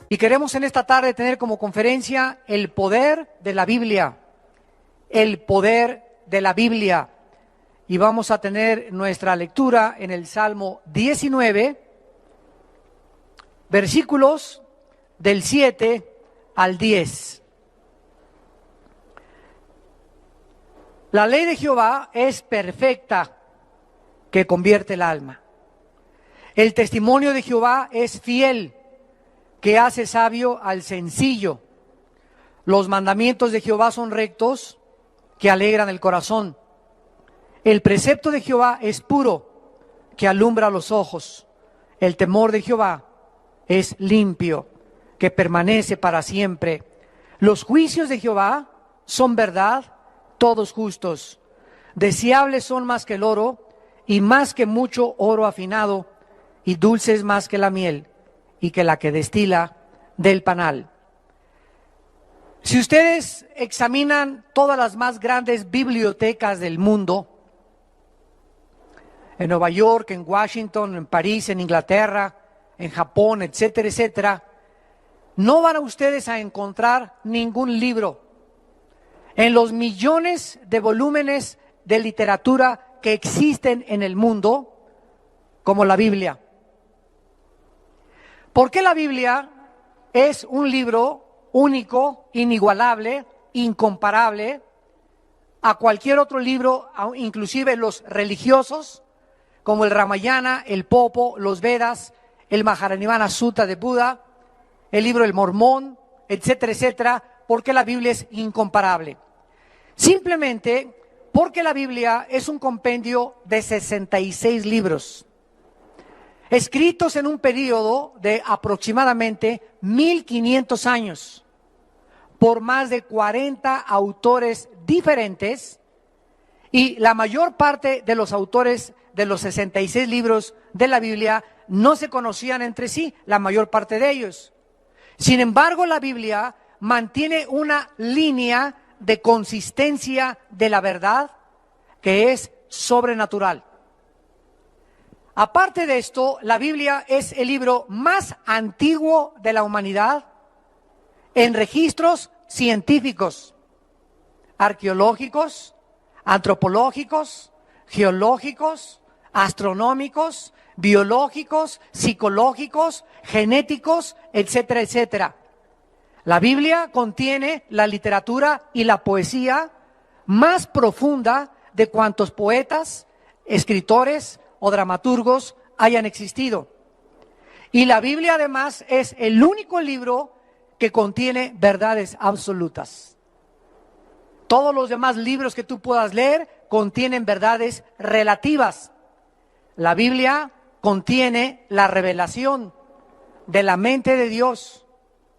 Y queremos en esta tarde tener como conferencia el poder de la Biblia, el poder de la Biblia. Y vamos a tener nuestra lectura en el Salmo 19, versículos del 7 al 10. La ley de Jehová es perfecta, que convierte el alma. El testimonio de Jehová es fiel, que hace sabio al sencillo. Los mandamientos de Jehová son rectos, que alegran el corazón. El precepto de Jehová es puro, que alumbra los ojos. El temor de Jehová es limpio, que permanece para siempre. Los juicios de Jehová son verdad, todos justos. Deseables son más que el oro, y más que mucho oro afinado, y dulces más que la miel, y que la que destila del panal. Si ustedes examinan todas las más grandes bibliotecas del mundo, en Nueva York, en Washington, en París, en Inglaterra, en Japón, etcétera, etcétera, no van a ustedes a encontrar ningún libro en los millones de volúmenes de literatura que existen en el mundo como la Biblia. Porque la Biblia es un libro único, inigualable, incomparable a cualquier otro libro, inclusive los religiosos, como el Ramayana, el Popo, los Vedas, el Mahajanivana Sutta de Buda, el libro del Mormón, etcétera, etcétera, porque la Biblia es incomparable. Simplemente porque la Biblia es un compendio de 66 libros, escritos en un periodo de aproximadamente 1500 años, por más de 40 autores diferentes, y la mayor parte de los autores de los 66 libros de la Biblia no se conocían entre sí, la mayor parte de ellos. Sin embargo, la Biblia mantiene una línea de consistencia de la verdad que es sobrenatural. Aparte de esto, la Biblia es el libro más antiguo de la humanidad en registros científicos, arqueológicos, antropológicos, geológicos, astronómicos, biológicos, psicológicos, genéticos, etcétera, etcétera. La Biblia contiene la literatura y la poesía más profunda de cuantos poetas, escritores o dramaturgos hayan existido. Y la Biblia además es el único libro que contiene verdades absolutas. Todos los demás libros que tú puedas leer contienen verdades relativas. La Biblia contiene la revelación de la mente de Dios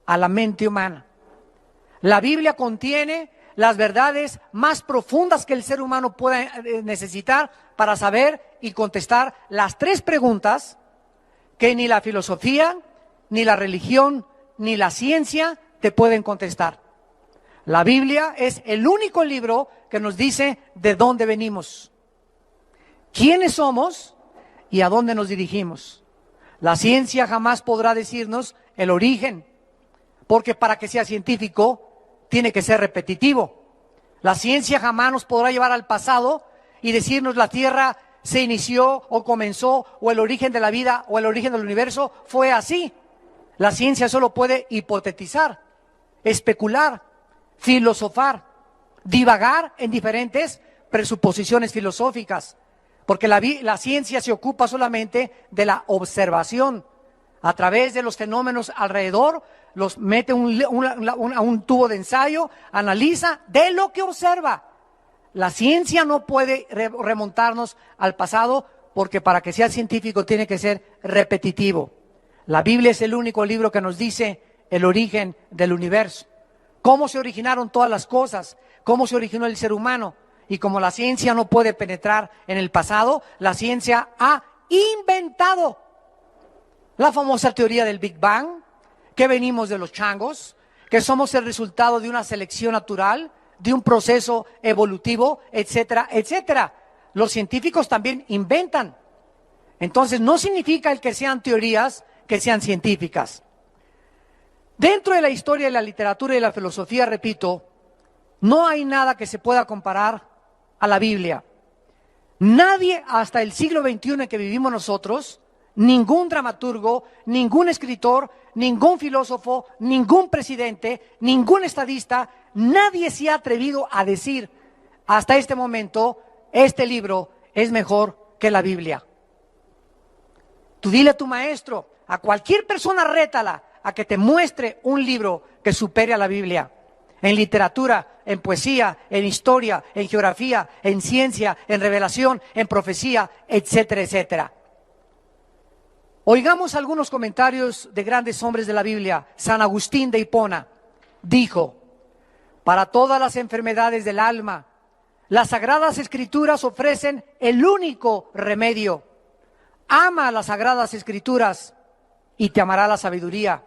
a la mente humana. La Biblia contiene las verdades más profundas que el ser humano pueda necesitar para saber y contestar las tres preguntas que ni la filosofía, ni la religión, ni la ciencia te pueden contestar. La Biblia es el único libro que nos dice de dónde venimos, quiénes somos y a dónde nos dirigimos. La ciencia jamás podrá decirnos el origen, porque para que sea científico tiene que ser repetitivo. La ciencia jamás nos podrá llevar al pasado y decirnos la Tierra se inició o comenzó, o el origen de la vida o el origen del universo fue así. La ciencia solo puede hipotetizar, especular, filosofar, divagar en diferentes presuposiciones filosóficas, porque la ciencia se ocupa solamente de la observación. A través de los fenómenos alrededor, los mete a un tubo de ensayo, analiza de lo que observa. La ciencia no puede remontarnos al pasado, porque para que sea científico tiene que ser repetitivo. La Biblia es el único libro que nos dice el origen del universo, cómo se originaron todas las cosas, cómo se originó el ser humano. Y como la ciencia no puede penetrar en el pasado, la ciencia ha inventado la famosa teoría del Big Bang, que venimos de los changos, que somos el resultado de una selección natural, de un proceso evolutivo, etcétera, etcétera. Los científicos también inventan. Entonces no significa el que sean teorías que sean científicas. Dentro de la historia de la literatura y la filosofía, repito, no hay nada que se pueda comparar a la Biblia. Nadie hasta el siglo XXI en que vivimos nosotros, ningún dramaturgo, ningún escritor, ningún filósofo, ningún presidente, ningún estadista, nadie se ha atrevido a decir hasta este momento, este libro es mejor que la Biblia. Tú dile a tu maestro, a cualquier persona rétala a que te muestre un libro que supere a la Biblia. En literatura, en poesía, en historia, en geografía, en ciencia, en revelación, en profecía, etcétera, etcétera. Oigamos algunos comentarios de grandes hombres de la Biblia. San Agustín de Hipona dijo: para todas las enfermedades del alma, las Sagradas Escrituras ofrecen el único remedio. Ama las Sagradas Escrituras y te amará la sabiduría.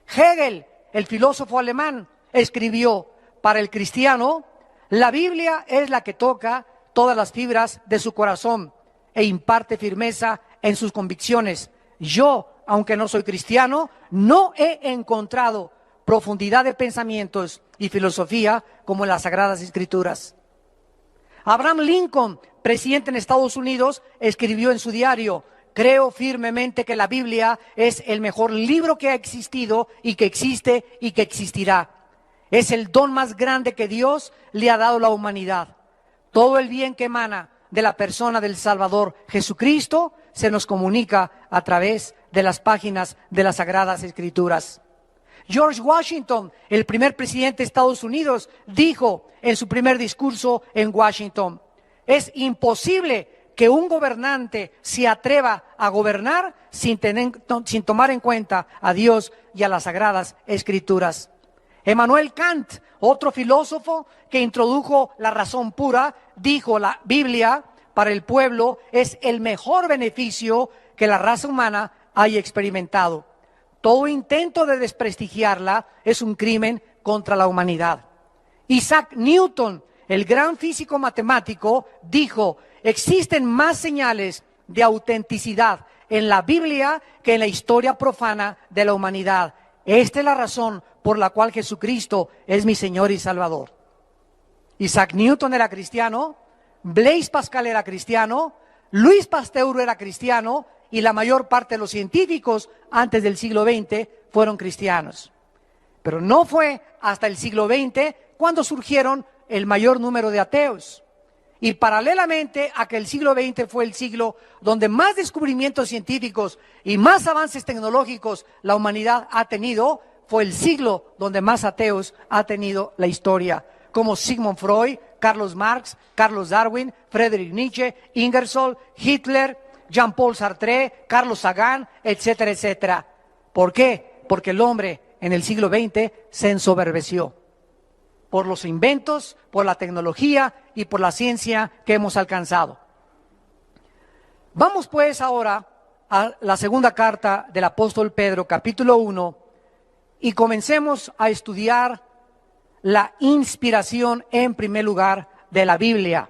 Hegel, el filósofo alemán, escribió: para el cristiano, la Biblia es la que toca todas las fibras de su corazón e imparte firmeza en sus convicciones. Yo, aunque no soy cristiano, no he encontrado profundidad de pensamientos y filosofía como en las Sagradas Escrituras. Abraham Lincoln, presidente en Estados Unidos, escribió en su diario: creo firmemente que la Biblia es el mejor libro que ha existido y que existe y que existirá. Es el don más grande que Dios le ha dado a la humanidad. Todo el bien que emana de la persona del Salvador Jesucristo se nos comunica a través de las páginas de las Sagradas Escrituras. George Washington, el primer presidente de Estados Unidos, dijo en su primer discurso en Washington: es imposible que un gobernante se atreva a gobernar sin tomar en cuenta a Dios y a las Sagradas Escrituras. Immanuel Kant, otro filósofo que introdujo la razón pura, dijo: la Biblia para el pueblo es el mejor beneficio que la raza humana haya experimentado. Todo intento de desprestigiarla es un crimen contra la humanidad. Isaac Newton, el gran físico matemático, dijo: existen más señales de autenticidad en la Biblia que en la historia profana de la humanidad. Esta es la razón por la cual Jesucristo es mi Señor y Salvador. Isaac Newton era cristiano, Blaise Pascal era cristiano, Luis Pasteur era cristiano y la mayor parte de los científicos antes del siglo XX fueron cristianos. Pero no fue hasta el siglo XX cuando surgieron el mayor número de ateos. Y paralelamente a que el siglo XX fue el siglo donde más descubrimientos científicos y más avances tecnológicos la humanidad ha tenido, fue el siglo donde más ateos ha tenido la historia, como Sigmund Freud, Carlos Marx, Carlos Darwin, Friedrich Nietzsche, Ingersoll, Hitler, Jean-Paul Sartre, Carlos Sagan, etcétera, etcétera. ¿Por qué? Porque el hombre en el siglo XX se ensoberbeció por los inventos, por la tecnología y por la ciencia que hemos alcanzado. Vamos pues ahora a la segunda carta del apóstol Pedro, capítulo 1, y comencemos a estudiar la inspiración en primer lugar de la Biblia.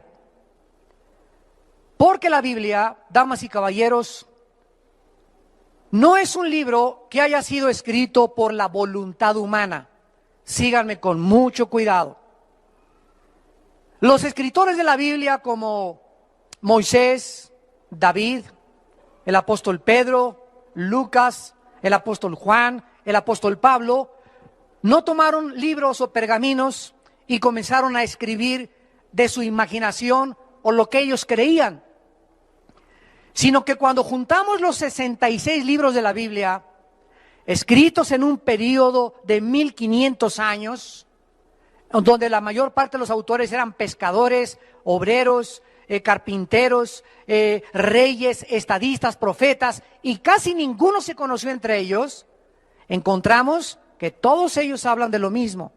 Porque la Biblia, damas y caballeros, no es un libro que haya sido escrito por la voluntad humana. Síganme con mucho cuidado. Los escritores de la Biblia como Moisés, David, el apóstol Pedro, Lucas, el apóstol Juan, el apóstol Pablo, no tomaron libros o pergaminos y comenzaron a escribir de su imaginación o lo que ellos creían, sino que cuando juntamos los 66 libros de la Biblia, escritos en un periodo de 1500 años, donde la mayor parte de los autores eran pescadores, obreros, carpinteros, reyes, estadistas, profetas, y casi ninguno se conoció entre ellos, encontramos que todos ellos hablan de lo mismo.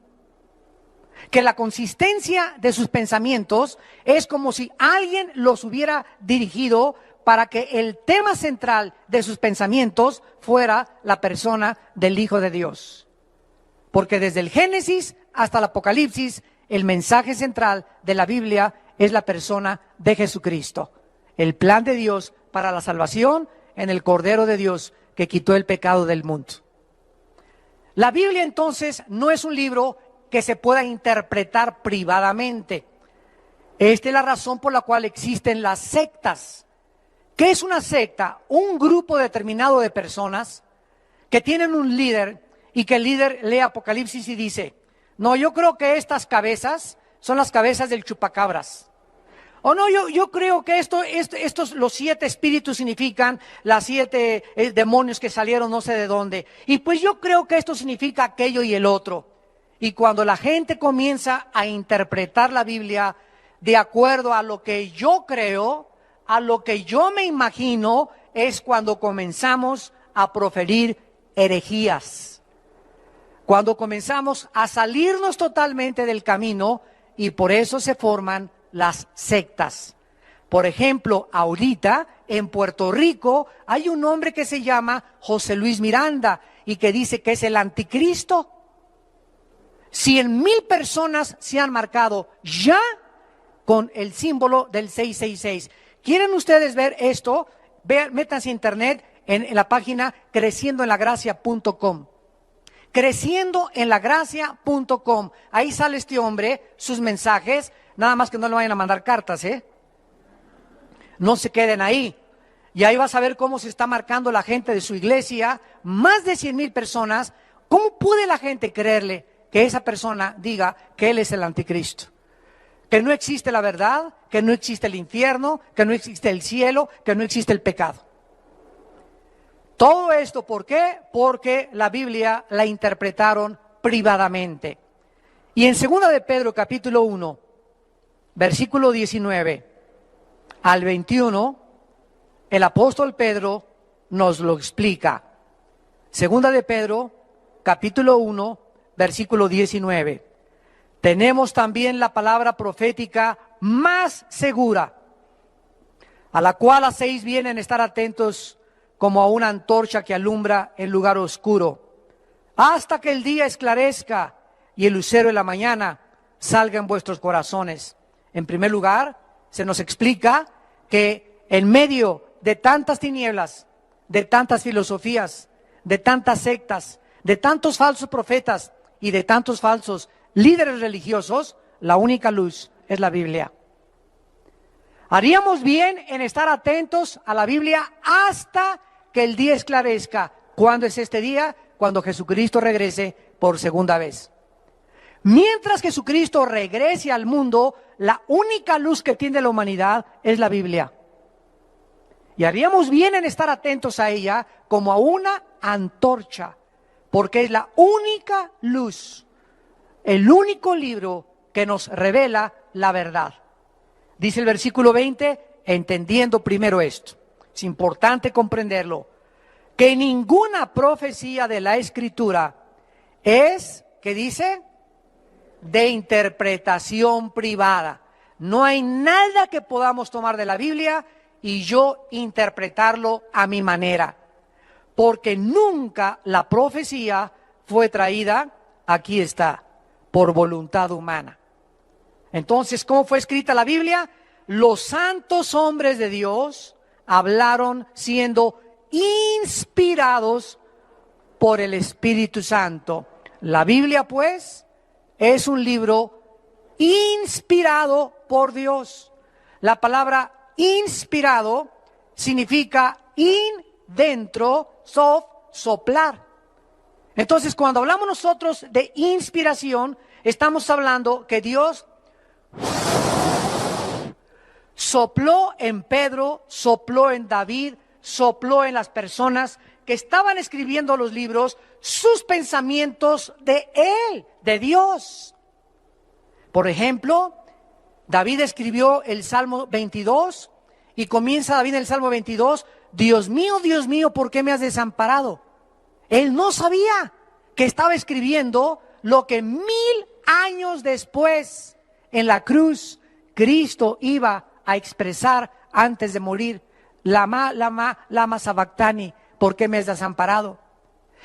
Que la consistencia de sus pensamientos es como si alguien los hubiera dirigido para que el tema central de sus pensamientos fuera la persona del Hijo de Dios. Porque desde el Génesis hasta el Apocalipsis, el mensaje central de la Biblia es la persona de Jesucristo. El plan de Dios para la salvación en el Cordero de Dios que quitó el pecado del mundo. La Biblia entonces no es un libro que se pueda interpretar privadamente. Esta es la razón por la cual existen las sectas. ¿Qué es una secta? Un grupo determinado de personas que tienen un líder y que el líder lee Apocalipsis y dice, no, yo creo que estas cabezas son las cabezas del chupacabras. O no, yo creo que estos, los 7 espíritus significan las 7 demonios que salieron no sé de dónde. Y pues yo creo que esto significa aquello y el otro. Y cuando la gente comienza a interpretar la Biblia de acuerdo a lo que yo creo, a lo que yo me imagino, es cuando comenzamos a proferir herejías. Cuando comenzamos a salirnos totalmente del camino y por eso se forman las sectas. Por ejemplo, ahorita en Puerto Rico hay un hombre que se llama José Luis Miranda y que dice que es el anticristo. 100,000 personas se han marcado ya con el símbolo del 666. ¿Quieren ustedes ver esto? Métanse a internet en la página creciendoenlagracia.com. Creciendoenlagracia.com. Ahí sale este hombre, sus mensajes. Nada más que no le vayan a mandar cartas, No se queden ahí. Y ahí vas a ver cómo se está marcando la gente de su iglesia. Más de 100,000 personas. ¿Cómo puede la gente creerle que esa persona diga que él es el anticristo? Que no existe la verdad, que no existe el infierno, que no existe el cielo, que no existe el pecado. Todo esto, ¿por qué? Porque la Biblia la interpretaron privadamente. Y en 2 de Pedro capítulo 1, versículo 19 al 21, el apóstol Pedro nos lo explica. 2 de Pedro capítulo 1, versículo 19. Tenemos también la palabra profética más segura, a la cual hacéis bien en estar atentos como a una antorcha que alumbra en lugar oscuro, hasta que el día esclarezca y el lucero de la mañana salga en vuestros corazones. En primer lugar, se nos explica que en medio de tantas tinieblas, de tantas filosofías, de tantas sectas, de tantos falsos profetas y de tantos falsos líderes religiosos, la única luz es la Biblia. Haríamos bien en estar atentos a la Biblia hasta que el día esclarezca. ¿Cuándo es este día? Cuando Jesucristo regrese por segunda vez. Mientras Jesucristo regrese al mundo, la única luz que tiene la humanidad es la Biblia. Y haríamos bien en estar atentos a ella como a una antorcha, porque es la única luz, el único libro que nos revela la verdad. Dice el versículo 20, entendiendo primero esto, es importante comprenderlo, que ninguna profecía de la Escritura es, ¿qué dice? De interpretación privada. No hay nada que podamos tomar de la Biblia y yo interpretarlo a mi manera, porque nunca la profecía fue traída, aquí está, por voluntad humana. Entonces, ¿cómo fue escrita la Biblia? Los santos hombres de Dios hablaron siendo inspirados por el Espíritu Santo. La Biblia, pues, es un libro inspirado por Dios. La palabra inspirado significa dentro, soplar. Entonces, cuando hablamos nosotros de inspiración, estamos hablando que Dios sopló en Pedro, sopló en David, sopló en las personas que estaban escribiendo los libros, sus pensamientos de Él, de Dios. Por ejemplo, David escribió el Salmo 22 y comienza David en el Salmo 22, Dios mío, ¿por qué me has desamparado? Él no sabía que estaba escribiendo lo que 1000 años después en la cruz Cristo iba a expresar antes de morir. Lama sabactani, ¿por qué me has desamparado?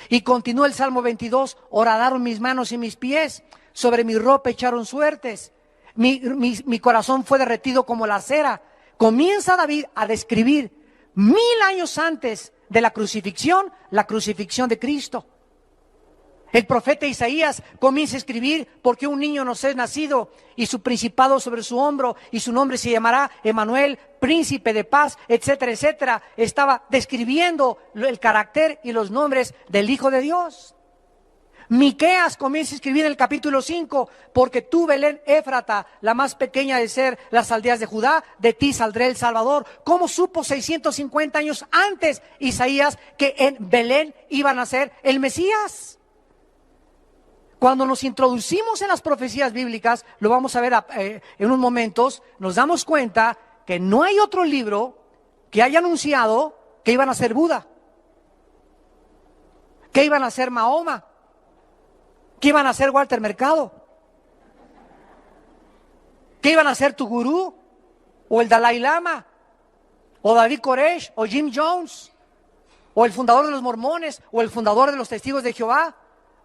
Y continúa el Salmo 22, horadaron mis manos y mis pies, sobre mi ropa echaron suertes, mi corazón fue derretido como la cera. Comienza David a describir 1000 años antes de la crucifixión de Cristo. El profeta Isaías comienza a escribir: porque un niño nos es nacido y su principado sobre su hombro y su nombre se llamará Emmanuel, príncipe de paz, etcétera, etcétera. Estaba describiendo el carácter y los nombres del Hijo de Dios. Miqueas comienza a escribir en el capítulo 5: porque tú, Belén Éfrata, la más pequeña de ser las aldeas de Judá, de ti saldrá el Salvador. ¿Cómo supo 650 años antes Isaías que en Belén iba a nacer el Mesías? Cuando nos introducimos en las profecías bíblicas, lo vamos a ver en unos momentos, nos damos cuenta que no hay otro libro que haya anunciado que iban a ser Buda, que iban a ser Mahoma, que iban a ser Walter Mercado, que iban a ser tu gurú, o el Dalai Lama, o David Koresh, o Jim Jones, o el fundador de los mormones, o el fundador de los testigos de Jehová,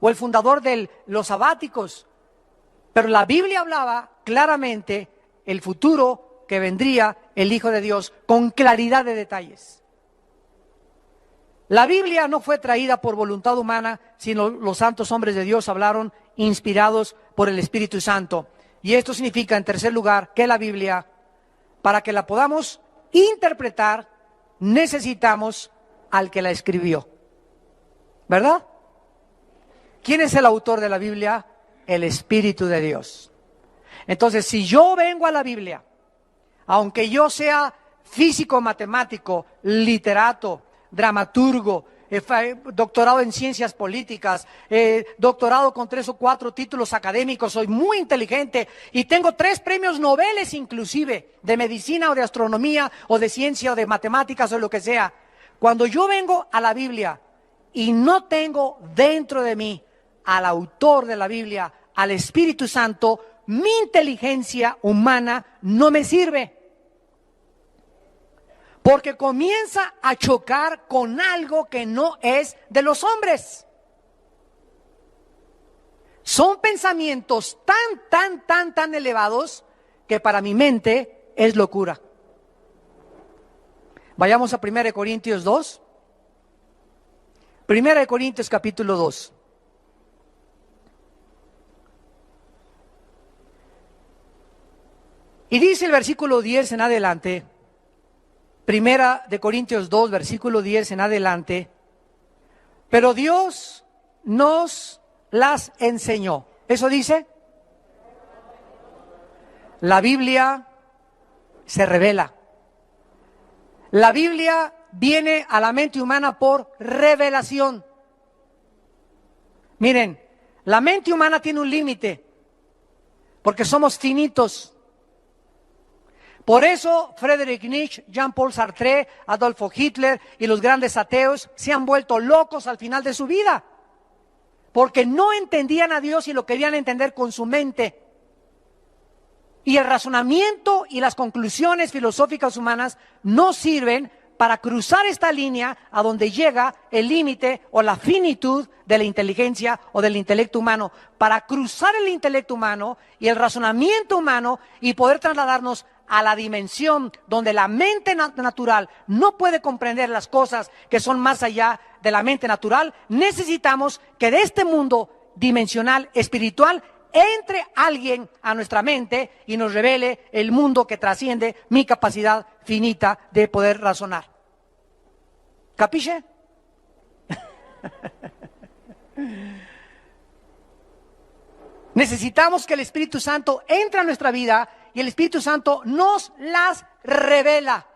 o el fundador de los sabáticos. Pero la Biblia hablaba claramente el futuro que vendría el Hijo de Dios, con claridad de detalles. La Biblia no fue traída por voluntad humana, sino los santos hombres de Dios hablaron inspirados por el Espíritu Santo. Y esto significa, en tercer lugar, que la Biblia, para que la podamos interpretar, necesitamos al que la escribió. ¿Verdad? ¿Quién es el autor de la Biblia? El Espíritu de Dios. Entonces, si yo vengo a la Biblia, aunque yo sea físico, matemático, literato, dramaturgo, doctorado en ciencias políticas, doctorado con 3 o 4 títulos académicos, soy muy inteligente y tengo 3 premios Nobel inclusive, de medicina o de astronomía o de ciencia o de matemáticas o lo que sea. Cuando yo vengo a la Biblia y no tengo dentro de mí al autor de la Biblia, al Espíritu Santo, mi inteligencia humana no me sirve. Porque comienza a chocar con algo que no es de los hombres. Son pensamientos tan elevados que para mi mente es locura. Vayamos a 1 Corintios 2. 1 Corintios capítulo 2. Y dice el versículo 10 en adelante, 1 Corintios 2, versículo 10 en adelante: pero Dios nos las enseñó. ¿Eso dice? La Biblia se revela. La Biblia viene a la mente humana por revelación. Miren, la mente humana tiene un límite, porque somos finitos. Por eso Friedrich Nietzsche, Jean-Paul Sartre, Adolfo Hitler y los grandes ateos se han vuelto locos al final de su vida, porque no entendían a Dios y lo querían entender con su mente. Y el razonamiento y las conclusiones filosóficas humanas no sirven para cruzar esta línea a donde llega el límite o la finitud de la inteligencia o del intelecto humano. Para cruzar el intelecto humano y el razonamiento humano y poder trasladarnos a la dimensión donde la mente natural no puede comprender las cosas que son más allá de la mente natural, necesitamos que de este mundo dimensional, espiritual, entre alguien a nuestra mente y nos revele el mundo que trasciende mi capacidad finita de poder razonar. ¿Capisce? Necesitamos que el Espíritu Santo entre a nuestra vida y el Espíritu Santo nos las revela.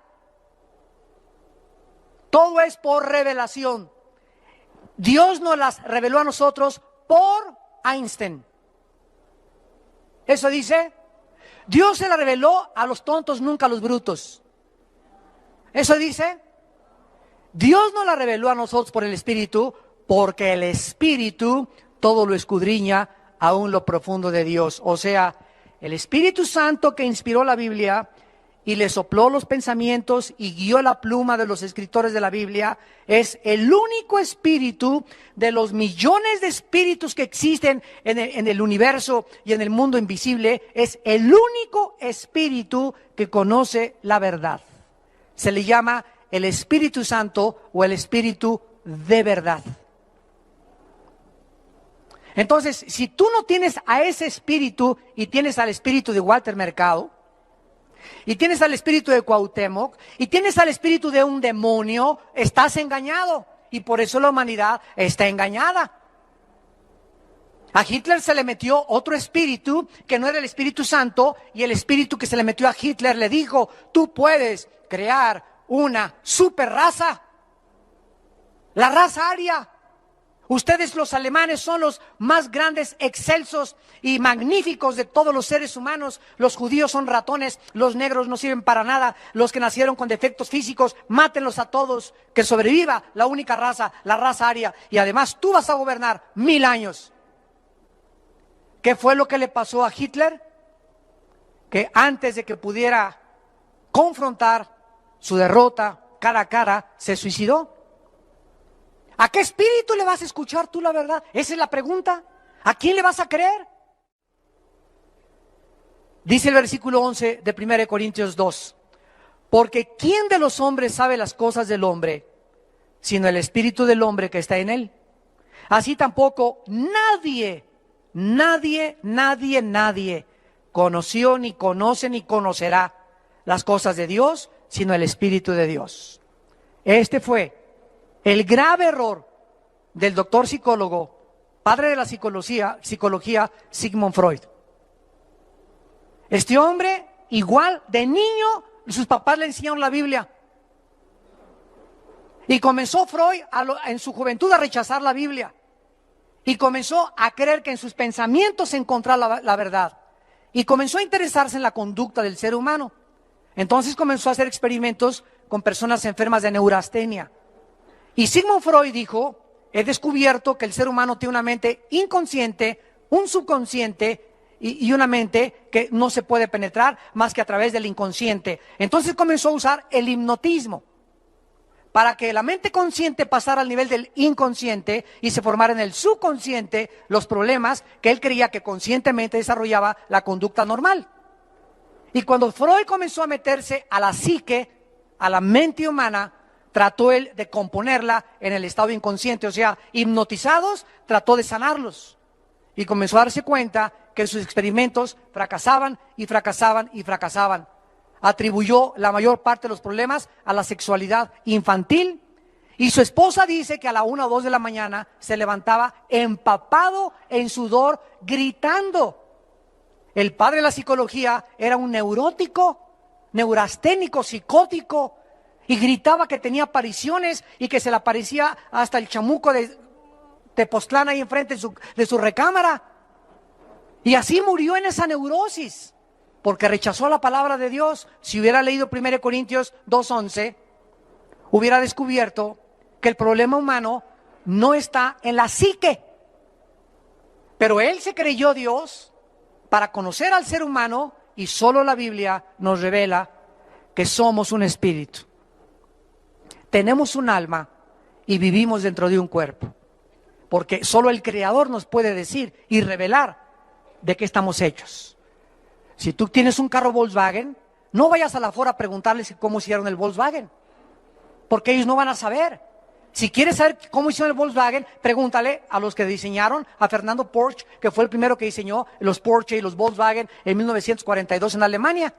Todo es por revelación. Dios nos las reveló a nosotros por Einstein. ¿Eso dice? Dios se la reveló a los tontos, nunca a los brutos. ¿Eso dice? Dios nos la reveló a nosotros por el Espíritu, porque el Espíritu todo lo escudriña aún lo profundo de Dios. O sea, el Espíritu Santo que inspiró la Biblia y le sopló los pensamientos y guió la pluma de los escritores de la Biblia, es el único espíritu de los millones de espíritus que existen en el universo y en el mundo invisible, es el único espíritu que conoce la verdad. Se le llama el Espíritu Santo o el Espíritu de verdad. Entonces, si tú no tienes a ese espíritu y tienes al espíritu de Walter Mercado, y tienes al espíritu de Cuauhtémoc, y tienes al espíritu de un demonio, estás engañado. Y por eso la humanidad está engañada. A Hitler se le metió otro espíritu que no era el Espíritu Santo, y el espíritu que se le metió a Hitler le dijo: tú puedes crear una super raza, la raza aria. Ustedes los alemanes son los más grandes, excelsos y magníficos de todos los seres humanos. Los judíos son ratones, los negros no sirven para nada, los que nacieron con defectos físicos, mátenlos a todos, que sobreviva la única raza, la raza aria, y además tú vas a gobernar 1000 años. ¿Qué fue lo que le pasó a Hitler? Que antes de que pudiera confrontar su derrota cara a cara, se suicidó. ¿A qué espíritu le vas a escuchar tú la verdad? Esa es la pregunta. ¿A quién le vas a creer? Dice el versículo 11 de 1 Corintios 2. Porque ¿quién de los hombres sabe las cosas del hombre, sino el espíritu del hombre que está en él? Así tampoco nadie conoció, ni conoce, ni conocerá las cosas de Dios, sino el Espíritu de Dios. Este fue el grave error del doctor psicólogo, padre de la psicología, Sigmund Freud. Este hombre, igual de niño, sus papás le enseñaron la Biblia. Y comenzó Freud en su juventud a rechazar la Biblia. Y comenzó a creer que en sus pensamientos se encontraba la verdad. Y comenzó a interesarse en la conducta del ser humano. Entonces comenzó a hacer experimentos con personas enfermas de neurastenia. Y Sigmund Freud dijo: he descubierto que el ser humano tiene una mente inconsciente, un subconsciente y una mente que no se puede penetrar más que a través del inconsciente. Entonces comenzó a usar el hipnotismo para que la mente consciente pasara al nivel del inconsciente y se formara en el subconsciente los problemas que él creía que conscientemente desarrollaba la conducta normal. Y cuando Freud comenzó a meterse a la psique, a la mente humana, trató él de componerla en el estado inconsciente, o sea, hipnotizados, trató de sanarlos. Y comenzó a darse cuenta que sus experimentos fracasaban y fracasaban y fracasaban. Atribuyó la mayor parte de los problemas a la sexualidad infantil, y su esposa dice que a la 1 o 2 de la mañana se levantaba empapado en sudor, gritando. El padre de la psicología era un neurótico, neurasténico, psicótico, y gritaba que tenía apariciones y que se le aparecía hasta el chamuco de Tepoztlán ahí enfrente de su recámara. Y así murió en esa neurosis, porque rechazó la palabra de Dios. Si hubiera leído 1 Corintios 2:11, hubiera descubierto que el problema humano no está en la psique. Pero él se creyó Dios para conocer al ser humano, y solo la Biblia nos revela que somos un espíritu. Tenemos un alma y vivimos dentro de un cuerpo, porque solo el Creador nos puede decir y revelar de qué estamos hechos. Si tú tienes un carro Volkswagen, no vayas a la Ford a preguntarles cómo hicieron el Volkswagen, porque ellos no van a saber. Si quieres saber cómo hicieron el Volkswagen, pregúntale a los que diseñaron, a Fernando Porsche, que fue el primero que diseñó los Porsche y los Volkswagen en 1942 en Alemania.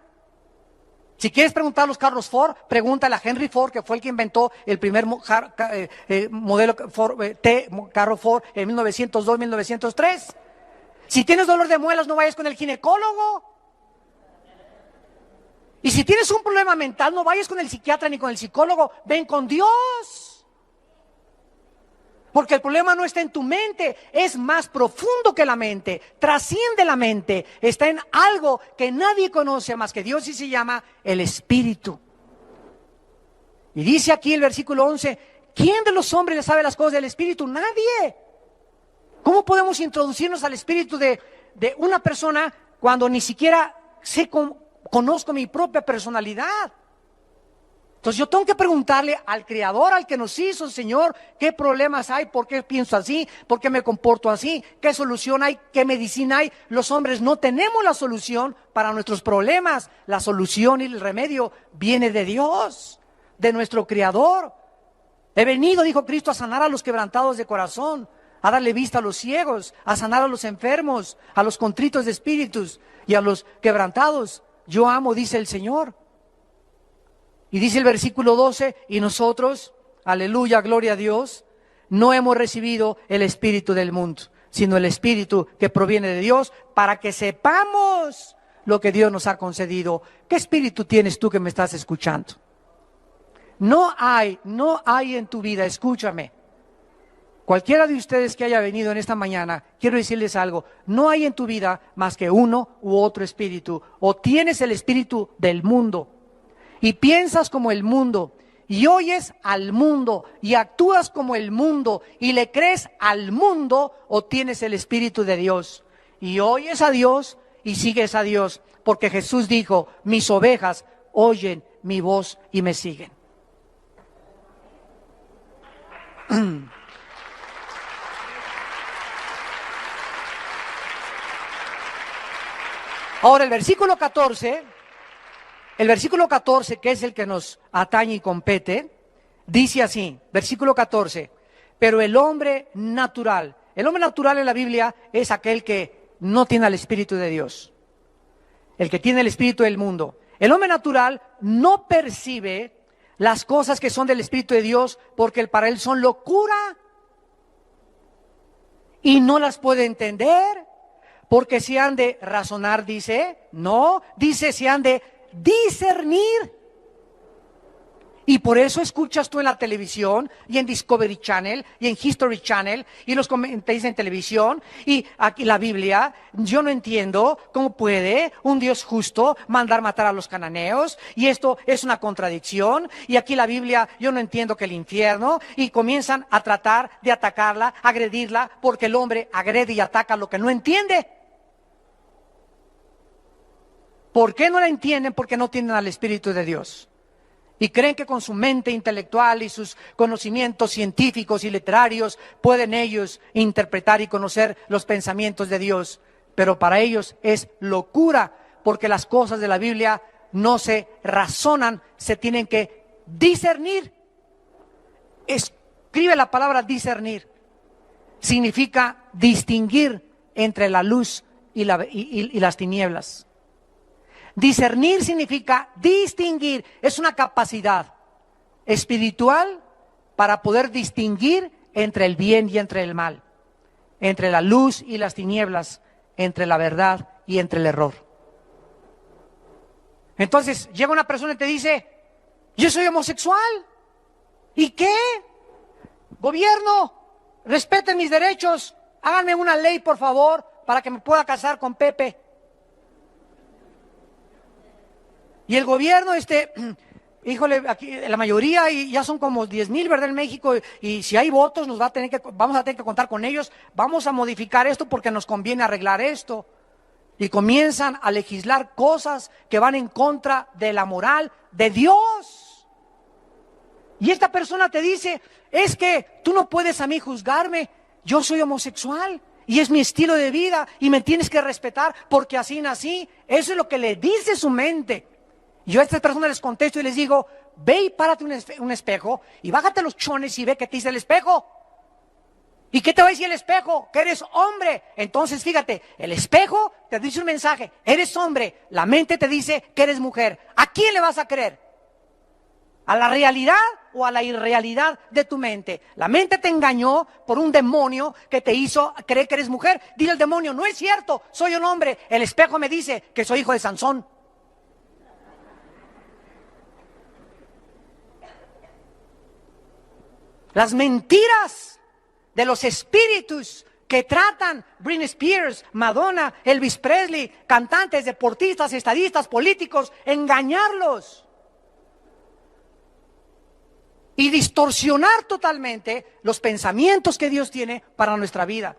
Si quieres preguntar a los carros Ford, pregúntale a Henry Ford, que fue el que inventó el primer modelo carro Ford en 1902-1903. Si tienes dolor de muelas, no vayas con el ginecólogo. Y si tienes un problema mental, no vayas con el psiquiatra ni con el psicólogo, ven con Dios. Porque el problema no está en tu mente, es más profundo que la mente, trasciende la mente, está en algo que nadie conoce más que Dios, y se llama el Espíritu. Y dice aquí el versículo 11, ¿quién de los hombres le sabe las cosas del Espíritu? Nadie. ¿Cómo podemos introducirnos al Espíritu de una persona cuando ni siquiera conozco mi propia personalidad? Entonces yo tengo que preguntarle al Creador, al que nos hizo, Señor, ¿qué problemas hay? ¿Por qué pienso así? ¿Por qué me comporto así? ¿Qué solución hay? ¿Qué medicina hay? Los hombres no tenemos la solución para nuestros problemas. La solución y el remedio viene de Dios, de nuestro Creador. He venido, dijo Cristo, a sanar a los quebrantados de corazón, a darle vista a los ciegos, a sanar a los enfermos, a los contritos de espíritus y a los quebrantados. Yo amo, dice el Señor. Y dice el versículo 12, y nosotros, aleluya, gloria a Dios, no hemos recibido el espíritu del mundo, sino el espíritu que proviene de Dios, para que sepamos lo que Dios nos ha concedido. ¿Qué espíritu tienes tú que me estás escuchando? No hay en tu vida, escúchame. Cualquiera de ustedes que haya venido en esta mañana, quiero decirles algo, no hay en tu vida más que uno u otro espíritu. O tienes el espíritu del mundo y piensas como el mundo y oyes al mundo y actúas como el mundo y le crees al mundo, o tienes el espíritu de Dios y oyes a Dios y sigues a Dios, porque Jesús dijo, mis ovejas oyen mi voz y me siguen. Ahora el versículo 14, que es el que nos atañe y compete, dice así, versículo 14, pero el hombre natural en la Biblia es aquel que no tiene el Espíritu de Dios, el que tiene el espíritu del mundo. El hombre natural no percibe las cosas que son del Espíritu de Dios, porque para él son locura y no las puede entender. Porque se han de razonar, dice, no, dice se han de discernir. Y por eso escuchas tú en la televisión y en Discovery Channel y en History Channel y los comentaristas en televisión y aquí la Biblia. Yo no entiendo cómo puede un Dios justo mandar matar a los cananeos, y esto es una contradicción, y aquí la Biblia yo no entiendo que el infierno, y comienzan a tratar de atacarla, agredirla, porque el hombre agrede y ataca lo que no entiende. ¿Por qué no la entienden? Porque no tienen al Espíritu de Dios. Y creen que con su mente intelectual y sus conocimientos científicos y literarios pueden ellos interpretar y conocer los pensamientos de Dios. Pero para ellos es locura, porque las cosas de la Biblia no se razonan, se tienen que discernir. Escribe la palabra discernir. Significa distinguir entre la luz y las tinieblas. Discernir significa distinguir, es una capacidad espiritual para poder distinguir entre el bien y entre el mal, entre la luz y las tinieblas, entre la verdad y entre el error. Entonces llega una persona y te dice, yo soy homosexual. ¿Y qué? Gobierno, respeten mis derechos, háganme una ley por favor para que me pueda casar con Pepe. Y el gobierno, híjole, aquí la mayoría, y ya son como 10,000, ¿verdad? En México, y si hay votos vamos a tener que contar con ellos, vamos a modificar esto porque nos conviene arreglar esto. Y comienzan a legislar cosas que van en contra de la moral de Dios. Y esta persona te dice, es que tú no puedes a mí juzgarme, yo soy homosexual. Y es mi estilo de vida y me tienes que respetar porque así nací. Eso es lo que le dice su mente. Yo a estas personas les contesto y les digo, ve y párate un espejo y bájate los chones y ve qué te dice el espejo. ¿Y qué te va a decir el espejo? Que eres hombre. Entonces fíjate, el espejo te dice un mensaje, eres hombre. La mente te dice que eres mujer. ¿A quién le vas a creer? ¿A la realidad o a la irrealidad de tu mente? La mente te engañó por un demonio que te hizo creer que eres mujer. Dile al demonio, no es cierto, soy un hombre. El espejo me dice que soy hijo de Sansón. Las mentiras de los espíritus que tratan Britney Spears, Madonna, Elvis Presley, cantantes, deportistas, estadistas, políticos, engañarlos y distorsionar totalmente los pensamientos que Dios tiene para nuestra vida.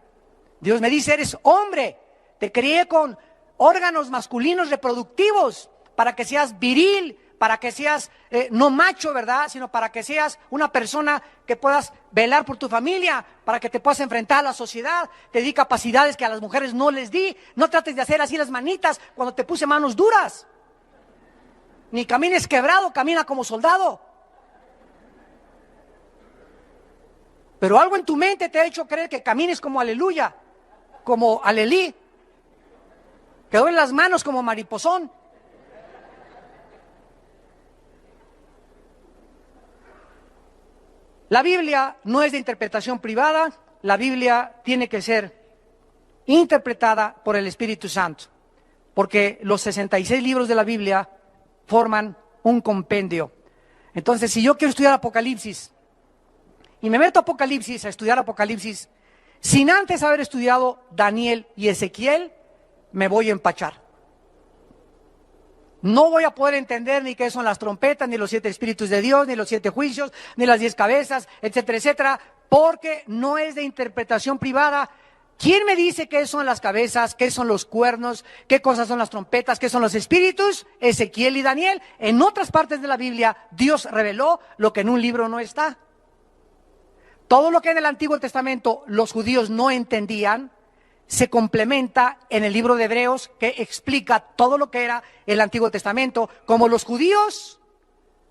Dios me dice, eres hombre, te crié con órganos masculinos reproductivos para que seas viril, para que seas no macho, ¿verdad? Sino para que seas una persona que puedas velar por tu familia, para que te puedas enfrentar a la sociedad. Te di capacidades que a las mujeres no les di. No trates de hacer así las manitas cuando te puse manos duras. Ni camines quebrado, camina como soldado. Pero algo en tu mente te ha hecho creer que camines como aleluya, como alelí, que doblen las manos como mariposón. La Biblia no es de interpretación privada, la Biblia tiene que ser interpretada por el Espíritu Santo, porque los 66 libros de la Biblia forman un compendio. Entonces, si yo quiero estudiar Apocalipsis y me meto a Apocalipsis, a estudiar Apocalipsis, sin antes haber estudiado Daniel y Ezequiel, me voy a empachar. No voy a poder entender ni qué son las trompetas, ni los 7 espíritus de Dios, ni los 7 juicios, ni las 10 cabezas, etcétera, etcétera, porque no es de interpretación privada. ¿Quién me dice qué son las cabezas, qué son los cuernos, qué cosas son las trompetas, qué son los espíritus? Ezequiel y Daniel. En otras partes de la Biblia, Dios reveló lo que en un libro no está. Todo lo que en el Antiguo Testamento los judíos no entendían, se complementa en el libro de Hebreos, que explica todo lo que era el Antiguo Testamento. Como los judíos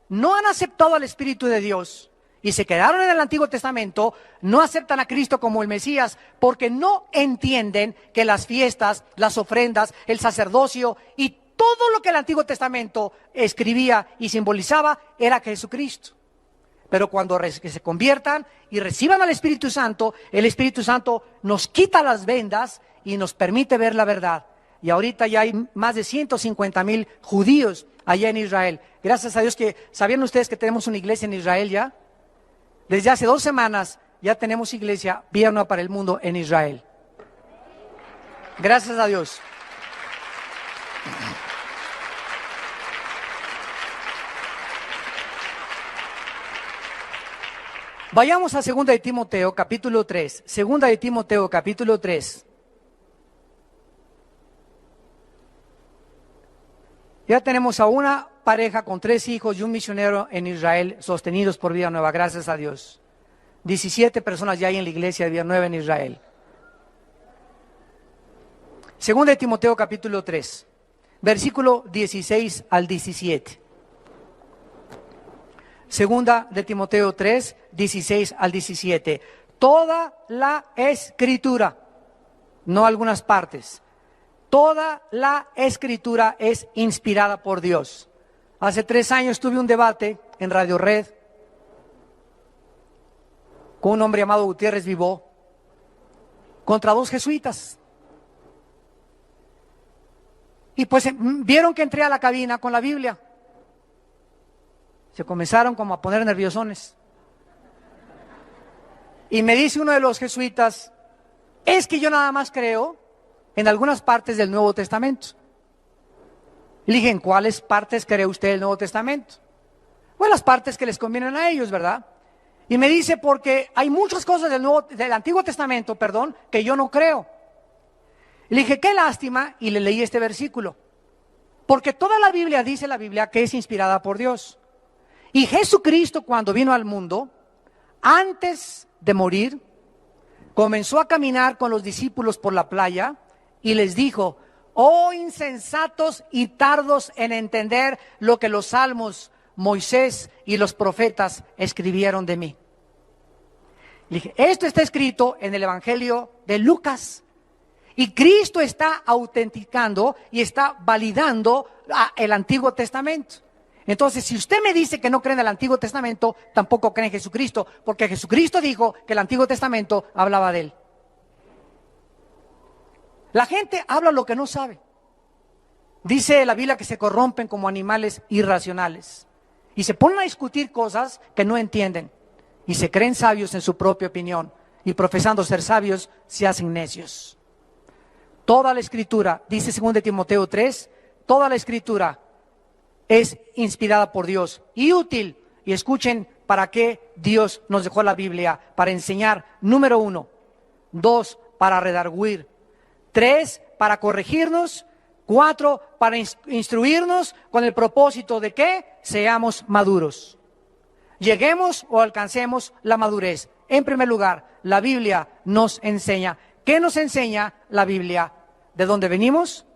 no han aceptado al Espíritu de Dios y se quedaron en el Antiguo Testamento, no aceptan a Cristo como el Mesías, porque no entienden que las fiestas, las ofrendas, el sacerdocio y todo lo que el Antiguo Testamento escribía y simbolizaba era Jesucristo. Pero cuando se conviertan y reciban al Espíritu Santo, el Espíritu Santo nos quita las vendas y nos permite ver la verdad. Y ahorita ya hay más de 150,000 judíos allá en Israel. Gracias a Dios que, ¿sabían ustedes que tenemos una iglesia en Israel ya? Desde hace 2 semanas ya tenemos iglesia Vida Nueva para el Mundo en Israel. Gracias a Dios. Vayamos a 2 de Timoteo, capítulo 3. 2 de Timoteo, capítulo 3. Ya tenemos a una pareja con 3 hijos y un misionero en Israel sostenidos por Vida Nueva, gracias a Dios. 17 personas ya hay en la iglesia de Vida Nueva en Israel. 2 de Timoteo, capítulo 3, versículo 16 al 17. Segunda de Timoteo 3, 16 al 17. Toda la Escritura, no algunas partes, toda la Escritura es inspirada por Dios. Hace 3 años tuve un debate en Radio Red con un hombre llamado Gutiérrez Vivó contra 2 jesuitas. Y pues vieron que entré a la cabina con la Biblia. Se comenzaron como a poner nerviosones. Y me dice uno de los jesuitas, es que yo nada más creo en algunas partes del Nuevo Testamento. Y le dije, ¿en cuáles partes cree usted del Nuevo Testamento? Bueno, las partes que les convienen a ellos, ¿verdad? Y me dice, porque hay muchas cosas del Antiguo Testamento, que yo no creo. Y le dije, qué lástima, y le leí este versículo. Porque toda la Biblia dice la Biblia que es inspirada por Dios. Y Jesucristo, cuando vino al mundo, antes de morir, comenzó a caminar con los discípulos por la playa y les dijo, oh insensatos y tardos en entender lo que los salmos, Moisés y los profetas escribieron de mí. Le dije, esto está escrito en el Evangelio de Lucas. Y Cristo está autenticando y está validando el Antiguo Testamento. Entonces, si usted me dice que no cree en el Antiguo Testamento, tampoco cree en Jesucristo, porque Jesucristo dijo que el Antiguo Testamento hablaba de él. La gente habla lo que no sabe. Dice la Biblia que se corrompen como animales irracionales y se ponen a discutir cosas que no entienden y se creen sabios en su propia opinión y profesando ser sabios se hacen necios. Toda la Escritura, dice 2 Timoteo 3, toda la Escritura es inspirada por Dios y útil. Y escuchen para qué Dios nos dejó la Biblia: para enseñar, número 1, 2, para redarguir, 3, para corregirnos, 4, para instruirnos con el propósito de que seamos maduros. Lleguemos o alcancemos la madurez. En primer lugar, la Biblia nos enseña. ¿Qué nos enseña la Biblia? ¿De dónde venimos?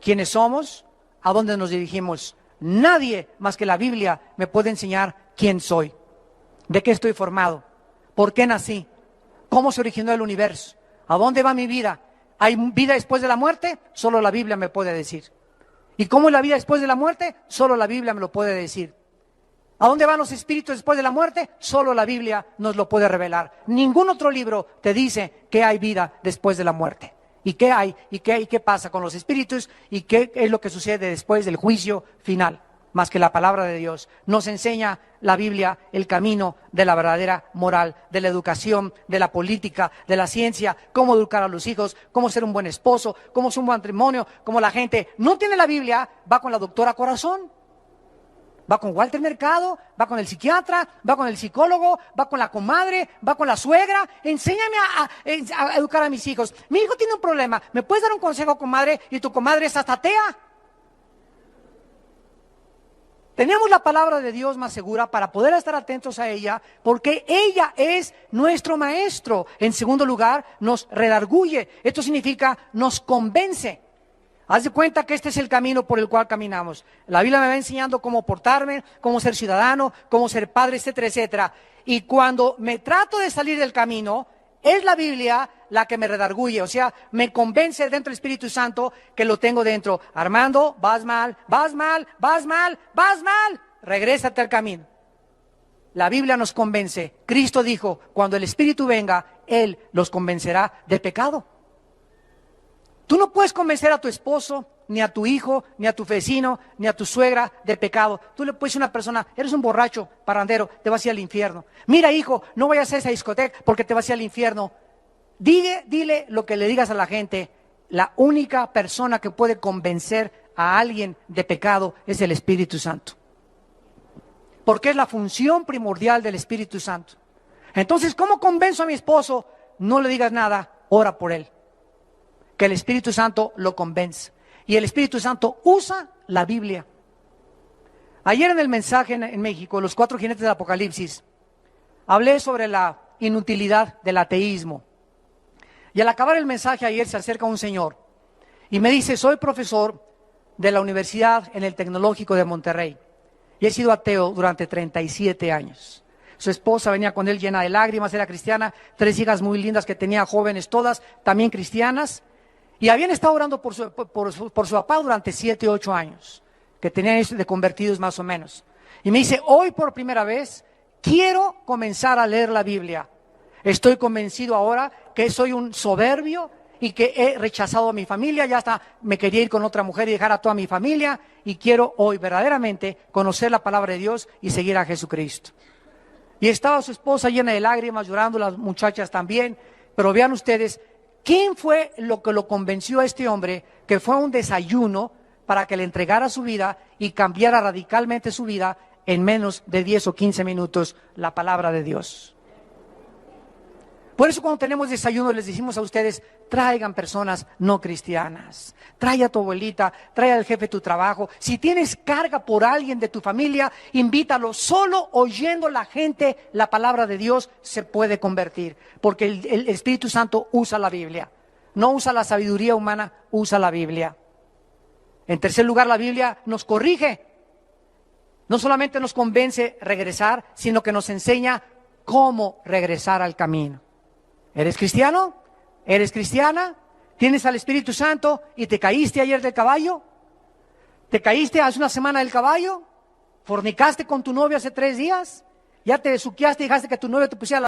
¿Quiénes somos? ¿A dónde nos dirigimos? Nadie más que la Biblia me puede enseñar quién soy, de qué estoy formado, ¿Por qué nací? ¿Cómo se originó el universo? ¿A dónde va mi vida? ¿Hay vida después de la muerte? Solo la Biblia me puede decir. ¿Y cómo es la vida después de la muerte? Solo la Biblia me lo puede decir. ¿A dónde van los espíritus después de la muerte? Solo la Biblia nos lo puede revelar. Ningún otro libro te dice que hay vida después de la muerte. ¿Y qué hay? ¿Y qué pasa con los espíritus? ¿Y qué es lo que sucede después del juicio final? Más que la palabra de Dios. Nos enseña la Biblia el camino de la verdadera moral, de la educación, de la política, de la ciencia, cómo educar a los hijos, cómo ser un buen esposo, cómo ser un buen matrimonio, cómo la gente no tiene la Biblia, va con la doctora Corazón. Va con Walter Mercado, va con el psiquiatra, va con el psicólogo, va con la comadre, va con la suegra. Enséñame a educar a mis hijos. Mi hijo tiene un problema. ¿Me puedes dar un consejo, comadre? Y tu comadre es hasta atea. Tenemos la palabra de Dios más segura para poder estar atentos a ella, porque ella es nuestro maestro. En segundo lugar, nos redarguye. Esto significa nos convence. Haz de cuenta que este es el camino por el cual caminamos. La Biblia me va enseñando cómo portarme, cómo ser ciudadano, cómo ser padre, etcétera, etcétera. Y cuando me trato de salir del camino, es la Biblia la que me redarguye. O sea, me convence dentro del Espíritu Santo que lo tengo dentro. Armando, vas mal, vas mal, vas mal, vas mal. Regrésate al camino. La Biblia nos convence. Cristo dijo, cuando el Espíritu venga, Él los convencerá de pecado. Tú no puedes convencer a tu esposo, ni a tu hijo, ni a tu vecino, ni a tu suegra de pecado. Tú le puedes decir a una persona, eres un borracho, parrandero, te vas a ir al infierno. Mira, hijo, no vayas a esa discoteca porque te vas a ir al infierno. Dile lo que le digas a la gente. La única persona que puede convencer a alguien de pecado es el Espíritu Santo. Porque es la función primordial del Espíritu Santo. Entonces, ¿cómo convenzo a mi esposo? No le digas nada, ora por él. Que el Espíritu Santo lo convence. Y el Espíritu Santo usa la Biblia. Ayer en el mensaje en México, los 4 jinetes del Apocalipsis, hablé sobre la inutilidad del ateísmo. Y al acabar el mensaje ayer se acerca un señor y me dice, soy profesor de la universidad en el Tecnológico de Monterrey. Y he sido ateo durante 37 años. Su esposa venía con él llena de lágrimas, era cristiana, 3 hijas muy lindas que tenía, jóvenes todas, también cristianas. Y habían estado orando por su papá durante 7, 8 años, que tenían de convertidos más o menos. Y me dice, hoy por primera vez quiero comenzar a leer la Biblia. Estoy convencido ahora que soy un soberbio y que he rechazado a mi familia, ya hasta me quería ir con otra mujer y dejar a toda mi familia, y quiero hoy verdaderamente conocer la palabra de Dios y seguir a Jesucristo. Y estaba su esposa llena de lágrimas, llorando, las muchachas también, pero vean ustedes, ¿quién fue lo que lo convenció a este hombre que fue a un desayuno para que le entregara su vida y cambiara radicalmente su vida en menos de 10 o 15 minutos la palabra de Dios? Por eso cuando tenemos desayuno les decimos a ustedes, traigan personas no cristianas. Trae a tu abuelita, trae al jefe de tu trabajo. Si tienes carga por alguien de tu familia, invítalo. Solo oyendo la gente la palabra de Dios se puede convertir. Porque el Espíritu Santo usa la Biblia. No usa la sabiduría humana, usa la Biblia. En tercer lugar, la Biblia nos corrige. No solamente nos convence regresar, sino que nos enseña cómo regresar al camino. ¿Eres cristiano? ¿Eres cristiana? ¿Tienes al Espíritu Santo y te caíste ayer del caballo? ¿Te caíste hace una semana del caballo? ¿Fornicaste con tu novio hace 3 días? ¿Ya te besuqueaste y dejaste que tu novio te pusiera la...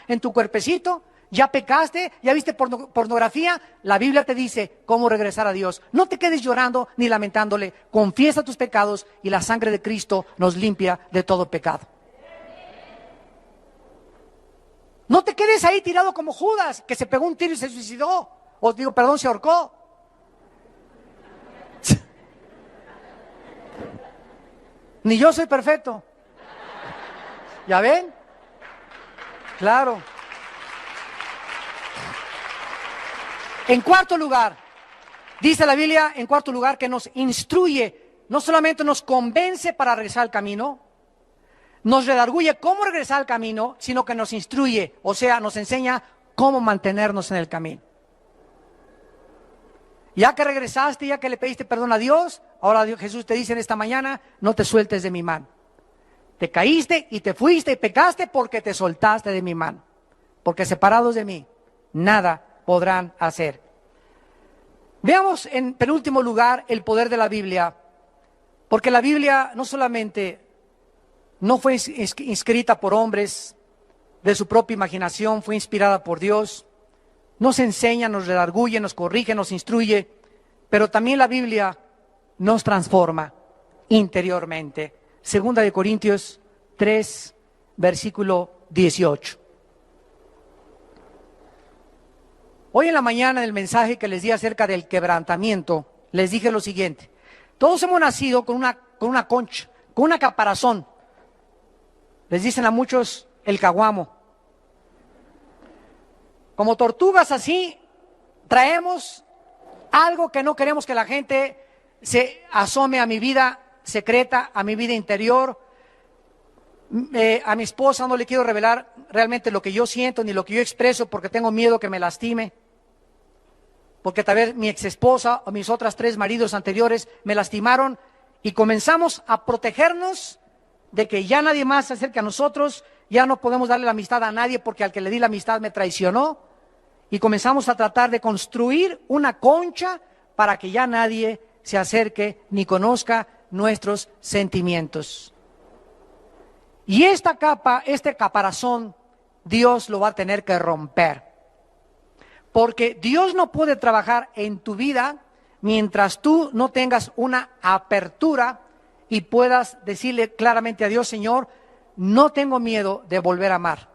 en tu cuerpecito, ya pecaste, ya viste pornografía, la Biblia te dice cómo regresar a Dios. No te quedes llorando ni lamentándole, confiesa tus pecados y la sangre de Cristo nos limpia de todo pecado. No te quedes ahí tirado como Judas, que se pegó un tiro y se suicidó. O digo, perdón, se ahorcó. Ni yo soy perfecto. ¿Ya ven? Claro. En cuarto lugar, dice la Biblia, en cuarto lugar, que nos instruye, no solamente nos convence para regresar al camino, nos redarguye cómo regresar al camino, sino que nos instruye, o sea, nos enseña cómo mantenernos en el camino. Ya que regresaste, ya que le pediste perdón a Dios, ahora Jesús te dice en esta mañana, no te sueltes de mi mano. Te caíste y te fuiste y pecaste porque te soltaste de mi mano. Porque separados de mí, nada podrán hacer. Veamos en penúltimo lugar el poder de la Biblia, porque la Biblia no solamente no fue escrita por hombres de su propia imaginación, fue inspirada por Dios, nos enseña, nos redarguye, nos corrige, nos instruye, pero también la Biblia nos transforma interiormente. Segunda de Corintios 3, versículo 18. Hoy en la mañana, en el mensaje que les di acerca del quebrantamiento, les dije lo siguiente: todos hemos nacido con una concha, con una caparazón. Les dicen a muchos el caguamo. Como tortugas así, traemos algo que no queremos que la gente se asome a mi vida secreta, a mi vida interior. A mi esposa no le quiero revelar realmente lo que yo siento ni lo que yo expreso porque tengo miedo que me lastime. Porque tal vez mi exesposa o mis otras 3 maridos anteriores me lastimaron y comenzamos a protegernos de que ya nadie más se acerque a nosotros, ya no podemos darle la amistad a nadie porque al que le di la amistad me traicionó, y comenzamos a tratar de construir una concha para que ya nadie se acerque ni conozca nuestros sentimientos. Y esta capa, este caparazón, Dios lo va a tener que romper. Porque Dios no puede trabajar en tu vida mientras tú no tengas una apertura y puedas decirle claramente a Dios: Señor, no tengo miedo de volver a amar.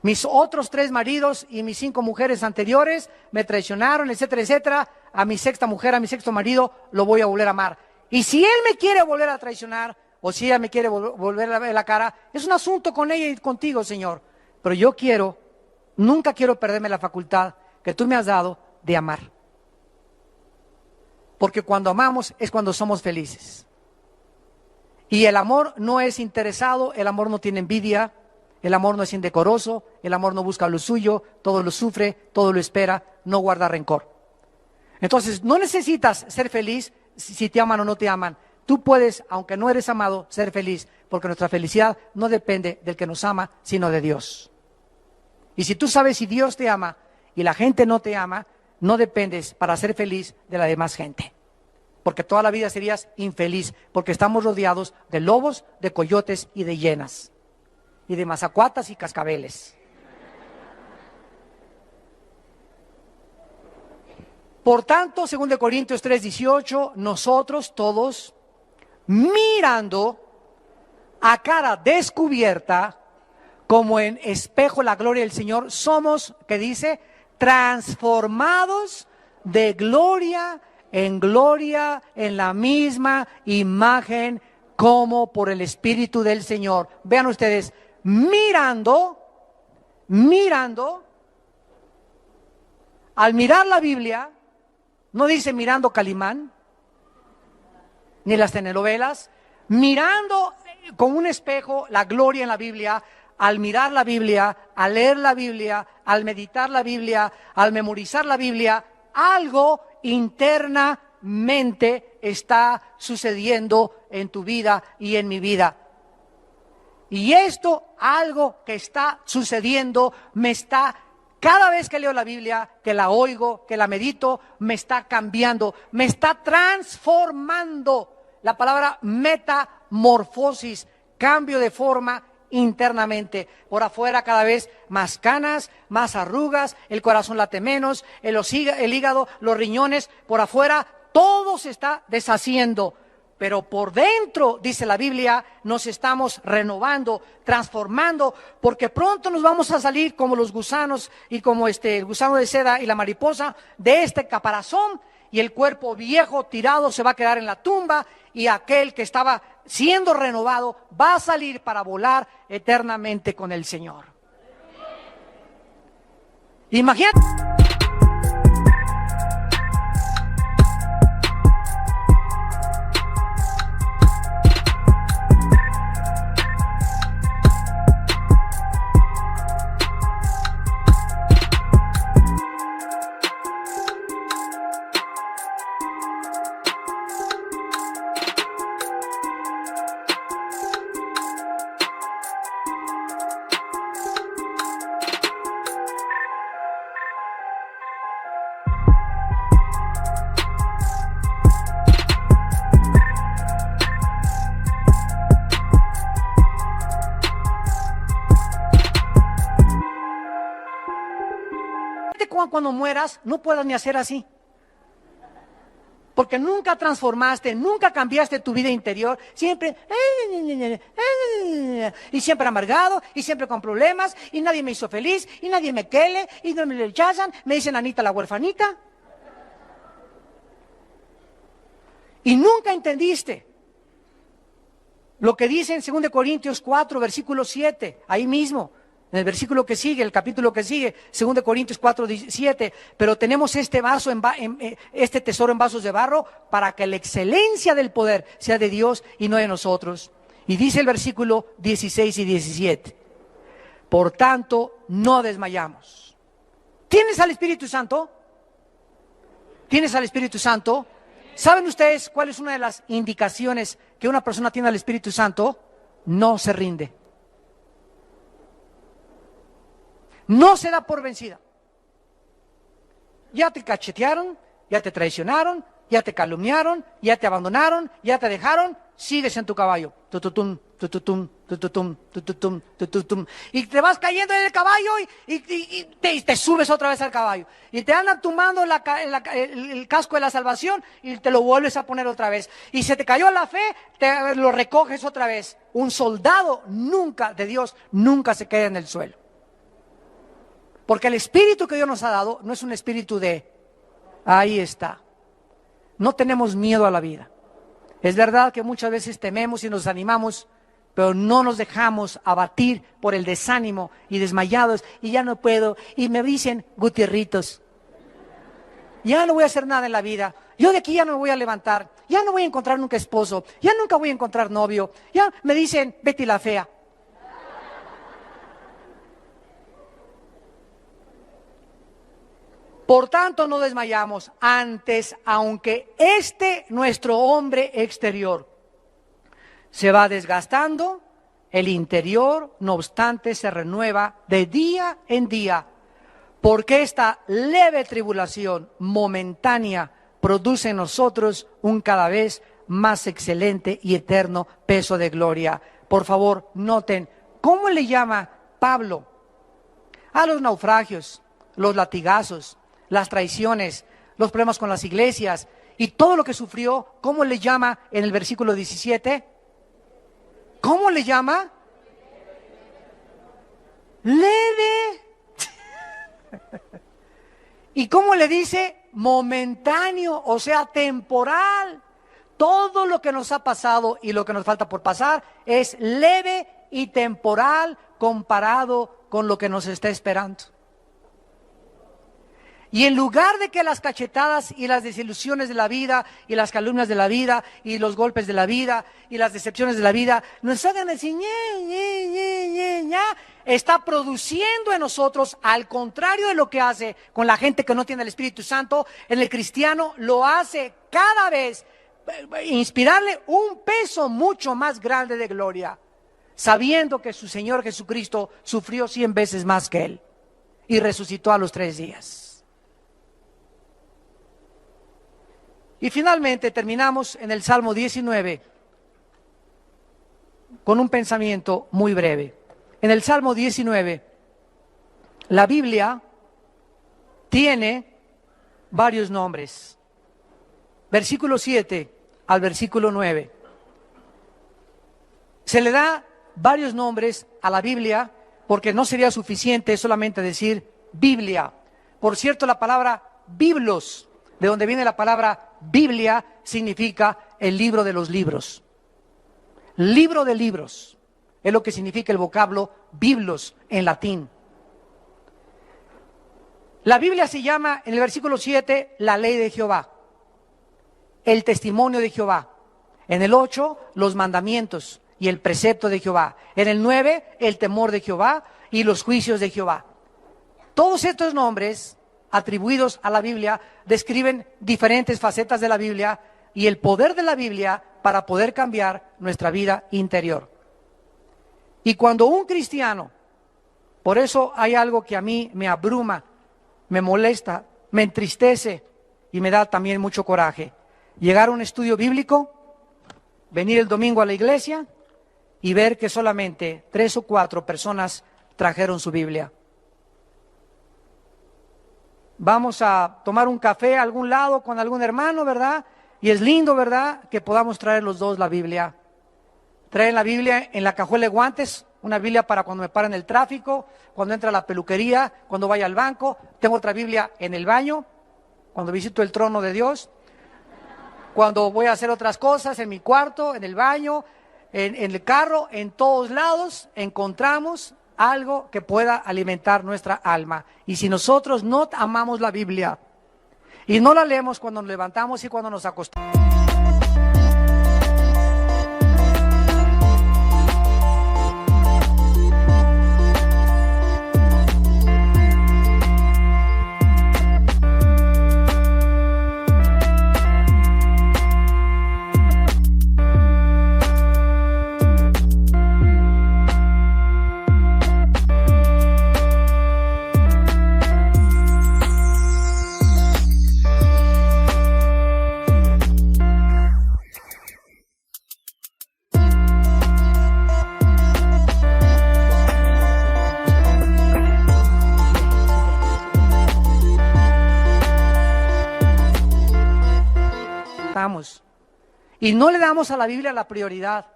Mis otros 3 maridos y mis 5 mujeres anteriores me traicionaron, etcétera, etcétera. A mi 6ª mujer, a mi 6º marido, lo voy a volver a amar. Y si él me quiere volver a traicionar, o si ella me quiere volver a ver la cara, es un asunto con ella y contigo, Señor. Pero yo nunca quiero perderme la facultad que tú me has dado de amar. Porque cuando amamos es cuando somos felices. Y el amor no es interesado, el amor no tiene envidia, el amor no es indecoroso, el amor no busca lo suyo, todo lo sufre, todo lo espera, no guarda rencor. Entonces, no necesitas ser feliz si te aman o no te aman. Tú puedes, aunque no eres amado, ser feliz, porque nuestra felicidad no depende del que nos ama, sino de Dios. Y si tú sabes si Dios te ama y la gente no te ama, no dependes para ser feliz de la demás gente. Porque toda la vida serías infeliz, porque estamos rodeados de lobos, de coyotes y de hienas. Y de mazacuatas y cascabeles. Por tanto, según de Corintios 3:18, nosotros todos, mirando a cara descubierta, como en espejo la gloria del Señor, somos, ¿qué dice? Transformados de gloria en gloria, en la misma imagen como por el Espíritu del Señor. Vean ustedes, mirando, al mirar la Biblia, no dice mirando Calimán, ni las telenovelas, mirando con un espejo la gloria en la Biblia. Al mirar la Biblia, al leer la Biblia, al meditar la Biblia, al memorizar la Biblia, algo internamente está sucediendo en tu vida y en mi vida. Y esto, algo que está sucediendo, cada vez que leo la Biblia, que la oigo, que la medito, me está cambiando, me está transformando. La palabra metamorfosis, cambio de forma internamente. Por afuera cada vez más canas, más arrugas, el corazón late menos, el hígado, los riñones, por afuera todo se está deshaciendo. pero por dentro, dice la Biblia, nos estamos renovando, transformando, porque pronto nos vamos a salir como los gusanos y como el gusano de seda y la mariposa de este caparazón, y el cuerpo viejo tirado se va a quedar en la tumba, y aquel que estaba siendo renovado va a salir para volar eternamente con el Señor. Imagínate. Cuando mueras no puedas ni hacer así, porque nunca transformaste, nunca cambiaste tu vida interior, siempre y siempre amargado, y siempre con problemas, y nadie me hizo feliz, y nadie me quiere, y no me rechazan, me dicen Anita la huerfanita, y nunca entendiste lo que dice en 2 Corintios 4, versículo 7, ahí mismo. En el versículo que sigue, el capítulo que sigue, 2 Corintios 4, 17, pero tenemos este tesoro en vasos de barro para que la excelencia del poder sea de Dios y no de nosotros. Y dice el versículo 16 y 17, por tanto, no desmayamos. ¿Tienes al Espíritu Santo? ¿Tienes al Espíritu Santo? ¿Saben ustedes cuál es una de las indicaciones que una persona tiene al Espíritu Santo? No se rinde. No se da por vencida. Ya te cachetearon, ya te traicionaron, ya te calumniaron, ya te abandonaron, ya te dejaron, sigues en tu caballo. Tututum, tututum, tututum, tututum, tututum. Y te vas cayendo en el caballo y te subes otra vez al caballo. Y te andan tumbando el casco de la salvación y te lo vuelves a poner otra vez. Y se te cayó la fe, te lo recoges otra vez. Un soldado de Dios nunca se queda en el suelo. Porque el espíritu que Dios nos ha dado no es un espíritu ahí está. No tenemos miedo a la vida. Es verdad que muchas veces tememos y nos desanimamos, pero no nos dejamos abatir por el desánimo y desmayados, y ya no puedo, y me dicen Gutierritos. Ya no voy a hacer nada en la vida, yo de aquí ya no me voy a levantar, ya no voy a encontrar nunca esposo, ya nunca voy a encontrar novio, ya me dicen Betty la fea. Por tanto, no desmayamos. Antes, aunque nuestro hombre exterior se va desgastando, el interior, no obstante, se renueva de día en día, porque esta leve tribulación momentánea produce en nosotros un cada vez más excelente y eterno peso de gloria. Por favor, noten, ¿cómo le llama Pablo a los naufragios, los latigazos, las traiciones, los problemas con las iglesias y todo lo que sufrió? ¿Cómo le llama en el versículo 17? ¿Cómo le llama? Leve. ¿Y cómo le dice? Momentáneo, o sea, temporal. Todo lo que nos ha pasado y lo que nos falta por pasar es leve y temporal comparado con lo que nos está esperando. Y en lugar de que las cachetadas y las desilusiones de la vida y las calumnias de la vida y los golpes de la vida y las decepciones de la vida nos hagan decir está produciendo en nosotros, al contrario de lo que hace con la gente que no tiene el Espíritu Santo, en el cristiano lo hace cada vez inspirarle un peso mucho más grande de gloria, sabiendo que su Señor Jesucristo sufrió 100 veces más que él y resucitó a los 3 días. Y finalmente terminamos en el Salmo 19 con un pensamiento muy breve. En el Salmo 19, la Biblia tiene varios nombres. Versículo 7, al versículo 9. Se le da varios nombres a la Biblia porque no sería suficiente solamente decir Biblia. Por cierto, la palabra biblos, de donde viene la palabra Biblia, significa el libro de los libros. Libro de libros es lo que significa el vocablo biblos en latín. La Biblia se llama, en el versículo 7, la ley de Jehová, el testimonio de Jehová. En el 8, los mandamientos y el precepto de Jehová. En el 9, el temor de Jehová y los juicios de Jehová. Todos estos nombres atribuidos a la Biblia describen diferentes facetas de la Biblia y el poder de la Biblia para poder cambiar nuestra vida interior. Y cuando un cristiano, por eso hay algo que a mí me abruma, me molesta, me entristece y me da también mucho coraje. Llegar a un estudio bíblico, venir el domingo a la iglesia y ver que solamente 3 o 4 personas trajeron su Biblia. Vamos a tomar un café a algún lado con algún hermano, ¿verdad? Y es lindo, ¿verdad?, que podamos traer los dos la Biblia. Traen la Biblia en la cajuela de guantes, una Biblia para cuando me paren el tráfico, cuando entra a la peluquería, cuando vaya al banco. Tengo otra Biblia en el baño, cuando visito el trono de Dios, cuando voy a hacer otras cosas, en mi cuarto, en el baño, en el carro, en todos lados encontramos algo que pueda alimentar nuestra alma. Y si nosotros no amamos la Biblia y no la leemos cuando nos levantamos y cuando nos acostamos, y no le damos a la Biblia la prioridad,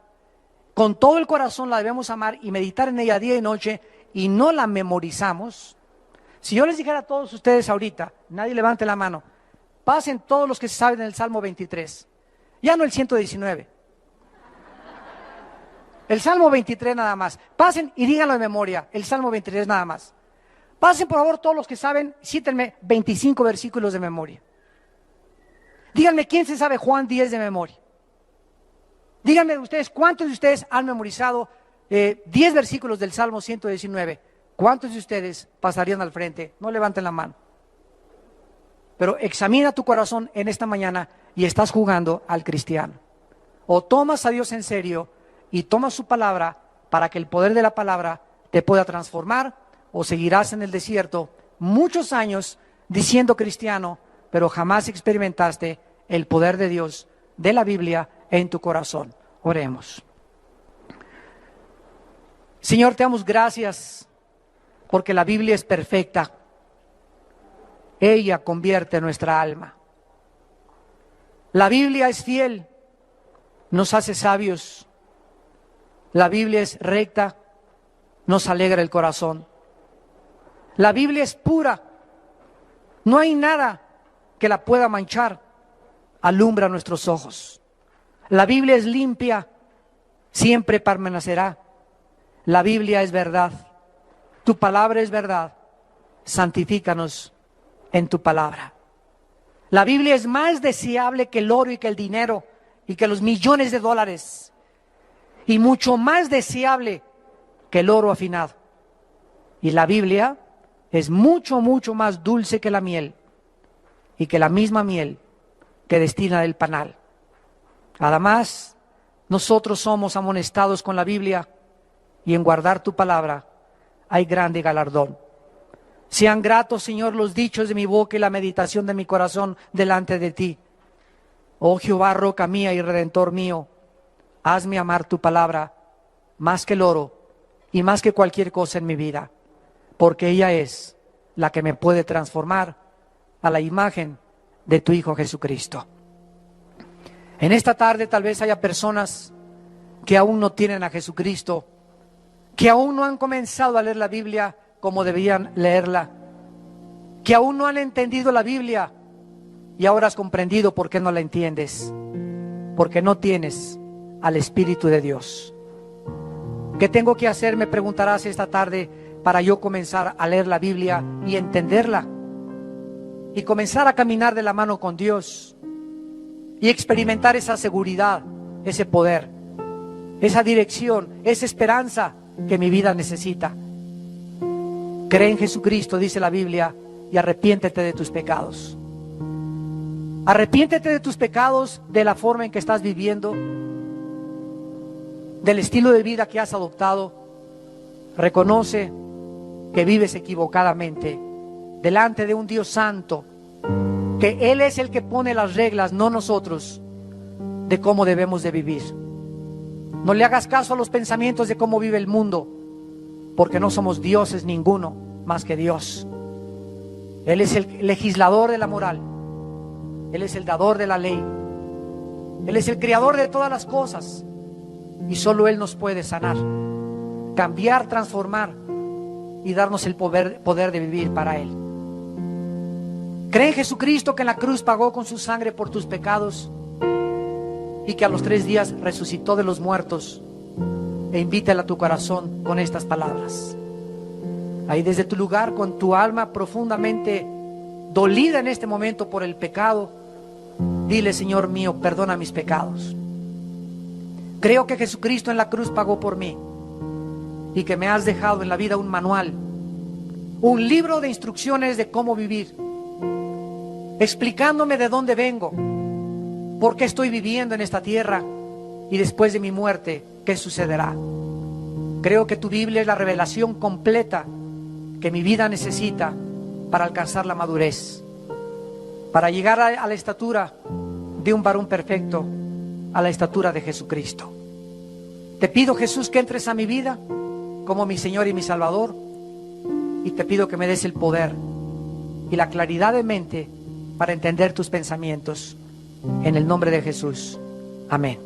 con todo el corazón la debemos amar y meditar en ella día y noche, y no la memorizamos. Si yo les dijera a todos ustedes ahorita, nadie levante la mano, pasen todos los que se saben el Salmo 23, ya no el 119, el Salmo 23 nada más, pasen y díganlo de memoria, el Salmo 23 nada más. Pasen por favor todos los que saben, cítenme 25 versículos de memoria. Díganme quién se sabe Juan 10 de memoria. Díganme ustedes, ¿cuántos de ustedes han memorizado 10 versículos del Salmo 119? ¿Cuántos de ustedes pasarían al frente? No levanten la mano. Pero examina tu corazón en esta mañana y estás jugando al cristiano. O tomas a Dios en serio y tomas su palabra para que el poder de la palabra te pueda transformar, o seguirás en el desierto muchos años diciendo cristiano, pero jamás experimentaste el poder de Dios, de la Biblia, en tu corazón. Oremos. Señor, te damos gracias porque la Biblia es perfecta. Ella convierte nuestra alma. La Biblia es fiel, nos hace sabios. La Biblia es recta, nos alegra el corazón. La Biblia es pura, no hay nada que la pueda manchar, alumbra nuestros ojos. La Biblia es limpia, siempre permanecerá. La Biblia es verdad, tu palabra es verdad, santifícanos en tu palabra. La Biblia es más deseable que el oro y que el dinero y que los millones de dólares, y mucho más deseable que el oro afinado. Y la Biblia es mucho, mucho más dulce que la miel, y que la misma miel que destina del panal. Además, nosotros somos amonestados con la Biblia, y en guardar tu palabra hay grande galardón. Sean gratos, Señor, los dichos de mi boca y la meditación de mi corazón delante de ti. Oh Jehová, roca mía y redentor mío, hazme amar tu palabra más que el oro y más que cualquier cosa en mi vida, porque ella es la que me puede transformar a la imagen de tu Hijo Jesucristo. En esta tarde tal vez haya personas que aún no tienen a Jesucristo, que aún no han comenzado a leer la Biblia como debían leerla, que aún no han entendido la Biblia y ahora has comprendido por qué no la entiendes, porque no tienes al Espíritu de Dios. ¿Qué tengo que hacer? Me preguntarás esta tarde para yo comenzar a leer la Biblia y entenderla y comenzar a caminar de la mano con Dios y experimentar esa seguridad, ese poder, esa dirección, esa esperanza que mi vida necesita. Cree en Jesucristo, dice la Biblia, y arrepiéntete de tus pecados. Arrepiéntete de tus pecados, de la forma en que estás viviendo, del estilo de vida que has adoptado. Reconoce que vives equivocadamente delante de un Dios santo, que Él es el que pone las reglas, no nosotros, de cómo debemos de vivir. No le hagas caso a los pensamientos de cómo vive el mundo, porque no somos dioses ninguno más que Dios. Él es el legislador de la moral, Él es el dador de la ley, Él es el creador de todas las cosas, y solo Él nos puede sanar, cambiar, transformar y darnos el poder de vivir para Él. Cree en Jesucristo, que en la cruz pagó con su sangre por tus pecados y que a los 3 días resucitó de los muertos, e invítale a tu corazón con estas palabras. Ahí desde tu lugar, con tu alma profundamente dolida en este momento por el pecado, dile: Señor mío, perdona mis pecados. Creo que Jesucristo en la cruz pagó por mí y que me has dejado en la vida un manual, un libro de instrucciones de cómo vivir, explicándome de dónde vengo, por qué estoy viviendo en esta tierra y después de mi muerte, qué sucederá. Creo que tu Biblia es la revelación completa que mi vida necesita para alcanzar la madurez, para llegar a la estatura de un varón perfecto, a la estatura de Jesucristo. Te pido, Jesús, que entres a mi vida como mi Señor y mi Salvador, y te pido que me des el poder y la claridad de mente para entender tus pensamientos, en el nombre de Jesús. Amén.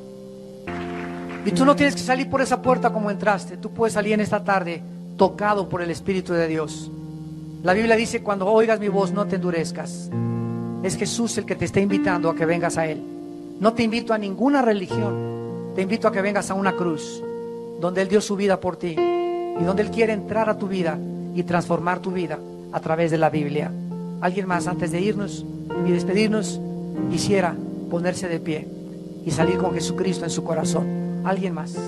Y tú no tienes que salir por esa puerta como entraste. Tú puedes salir en esta tarde tocado por el Espíritu de Dios. La Biblia dice: cuando oigas mi voz, no te endurezcas. Es Jesús el que te está invitando a que vengas a Él. No te invito a ninguna religión, te invito a que vengas a una cruz donde Él dio su vida por ti y donde Él quiere entrar a tu vida y transformar tu vida a través de la Biblia. ¿Alguien más, antes de irnos y despedirnos, quisiera ponerse de pie y salir con Jesucristo en su corazón? ¿Alguien más?